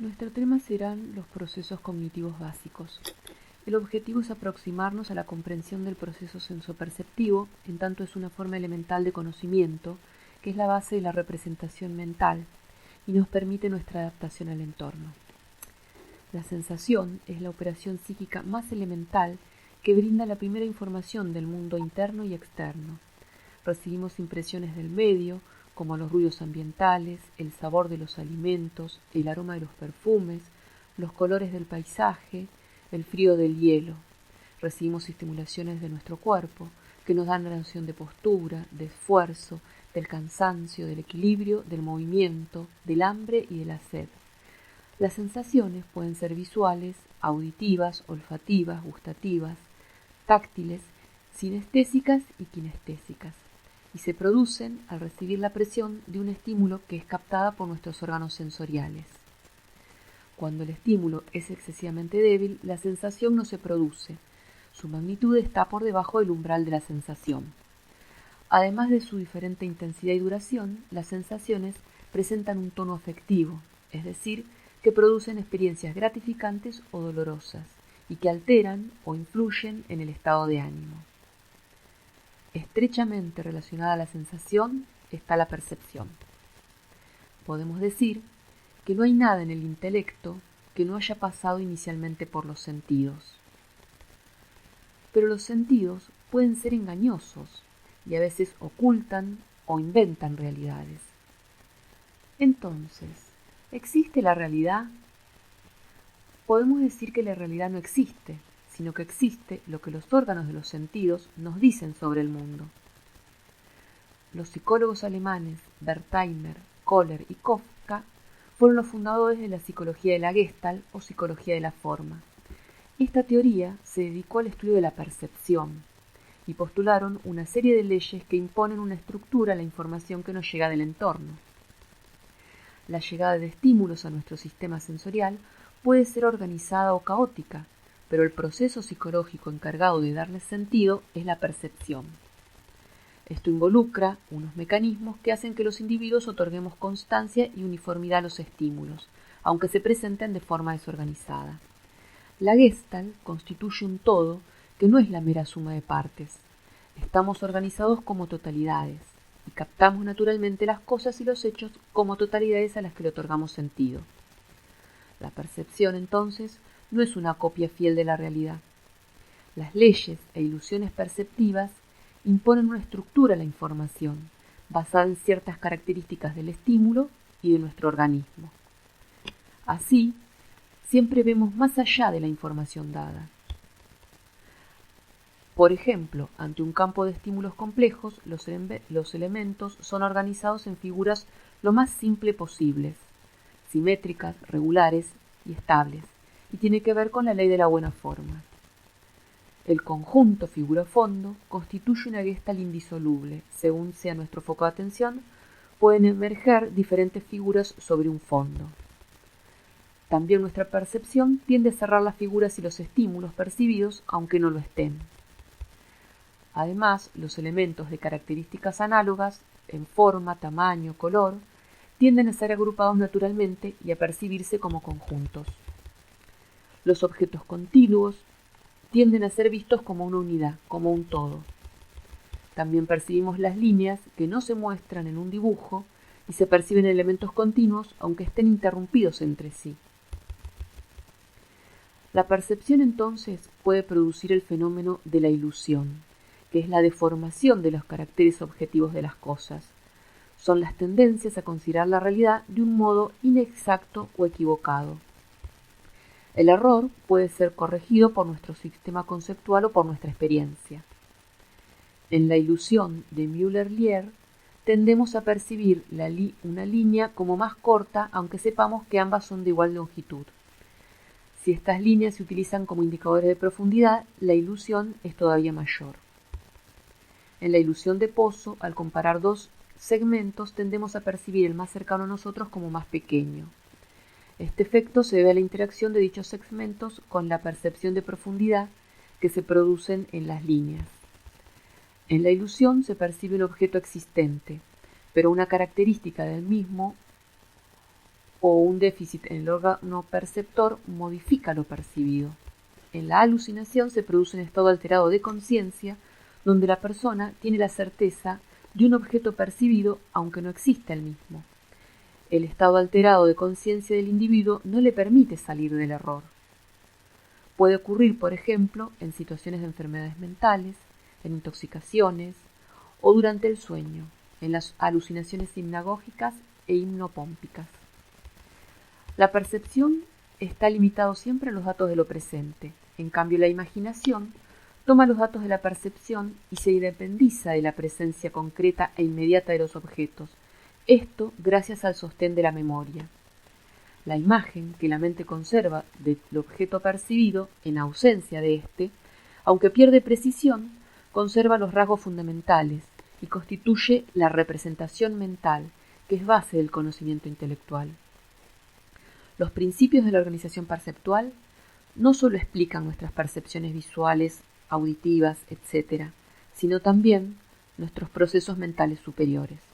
Nuestro tema serán los procesos cognitivos básicos. El objetivo es aproximarnos a la comprensión del proceso sensoperceptivo, en tanto es una forma elemental de conocimiento, que es la base de la representación mental, y nos permite nuestra adaptación al entorno. La sensación es la operación psíquica más elemental que brinda la primera información del mundo interno y externo. Recibimos impresiones del medio, como los ruidos ambientales, el sabor de los alimentos, el aroma de los perfumes, los colores del paisaje, el frío del hielo. Recibimos estimulaciones de nuestro cuerpo, que nos dan la noción de postura, de esfuerzo, del cansancio, del equilibrio, del movimiento, del hambre y de la sed. Las sensaciones pueden ser visuales, auditivas, olfativas, gustativas, táctiles, sinestésicas y kinestésicas, y se producen al recibir la presión de un estímulo que es captada por nuestros órganos sensoriales. Cuando el estímulo es excesivamente débil, la sensación no se produce. Su magnitud está por debajo del umbral de la sensación. Además de su diferente intensidad y duración, las sensaciones presentan un tono afectivo, es decir, que producen experiencias gratificantes o dolorosas, y que alteran o influyen en el estado de ánimo. Estrechamente relacionada a la sensación está la percepción. Podemos decir que no hay nada en el intelecto que no haya pasado inicialmente por los sentidos. Pero los sentidos pueden ser engañosos y a veces ocultan o inventan realidades. Entonces, ¿existe la realidad? Podemos decir que la realidad no existe, sino que existe lo que los órganos de los sentidos nos dicen sobre el mundo. Los psicólogos alemanes Wertheimer, Kohler y Kafka fueron los fundadores de la psicología de la Gestalt o psicología de la forma. Esta teoría se dedicó al estudio de la percepción y postularon una serie de leyes que imponen una estructura a la información que nos llega del entorno. La llegada de estímulos a nuestro sistema sensorial puede ser organizada o caótica, pero el proceso psicológico encargado de darle sentido es la percepción. Esto involucra unos mecanismos que hacen que los individuos otorguemos constancia y uniformidad a los estímulos, aunque se presenten de forma desorganizada. La Gestalt constituye un todo que no es la mera suma de partes. Estamos organizados como totalidades y captamos naturalmente las cosas y los hechos como totalidades a las que le otorgamos sentido. La percepción, entonces, no es una copia fiel de la realidad. Las leyes e ilusiones perceptivas imponen una estructura a la información, basada en ciertas características del estímulo y de nuestro organismo. Así, siempre vemos más allá de la información dada. Por ejemplo, ante un campo de estímulos complejos, los elementos son organizados en figuras lo más simple posibles, simétricas, regulares y estables, y tiene que ver con la ley de la buena forma. El conjunto figura-fondo constituye una Gestalt indisoluble. Según sea nuestro foco de atención, pueden emerger diferentes figuras sobre un fondo. También nuestra percepción tiende a cerrar las figuras y los estímulos percibidos, aunque no lo estén. Además, los elementos de características análogas, en forma, tamaño, color, tienden a ser agrupados naturalmente y a percibirse como conjuntos. Los objetos continuos tienden a ser vistos como una unidad, como un todo. También percibimos las líneas que no se muestran en un dibujo y se perciben elementos continuos aunque estén interrumpidos entre sí. La percepción entonces puede producir el fenómeno de la ilusión, que es la deformación de los caracteres objetivos de las cosas. Son las tendencias a considerar la realidad de un modo inexacto o equivocado. El error puede ser corregido por nuestro sistema conceptual o por nuestra experiencia. En la ilusión de Müller-Lyer tendemos a percibir una línea como más corta, aunque sepamos que ambas son de igual longitud. Si estas líneas se utilizan como indicadores de profundidad, la ilusión es todavía mayor. En la ilusión de Pozo, al comparar dos segmentos, tendemos a percibir el más cercano a nosotros como más pequeño. Este efecto se debe a la interacción de dichos segmentos con la percepción de profundidad que se producen en las líneas. En la ilusión se percibe un objeto existente, pero una característica del mismo o un déficit en el órgano perceptor modifica lo percibido. En la alucinación se produce un estado alterado de conciencia donde la persona tiene la certeza de un objeto percibido aunque no exista el mismo. El estado alterado de conciencia del individuo no le permite salir del error. Puede ocurrir, por ejemplo, en situaciones de enfermedades mentales, en intoxicaciones o durante el sueño, en las alucinaciones hipnagógicas e hipnopómpicas. La percepción está limitado siempre a los datos de lo presente. En cambio, la imaginación toma los datos de la percepción y se independiza de la presencia concreta e inmediata de los objetos. Esto gracias al sostén de la memoria. La imagen que la mente conserva del objeto percibido, en ausencia de éste, aunque pierde precisión, conserva los rasgos fundamentales y constituye la representación mental, que es base del conocimiento intelectual. Los principios de la organización perceptual no solo explican nuestras percepciones visuales, auditivas, etc., sino también nuestros procesos mentales superiores.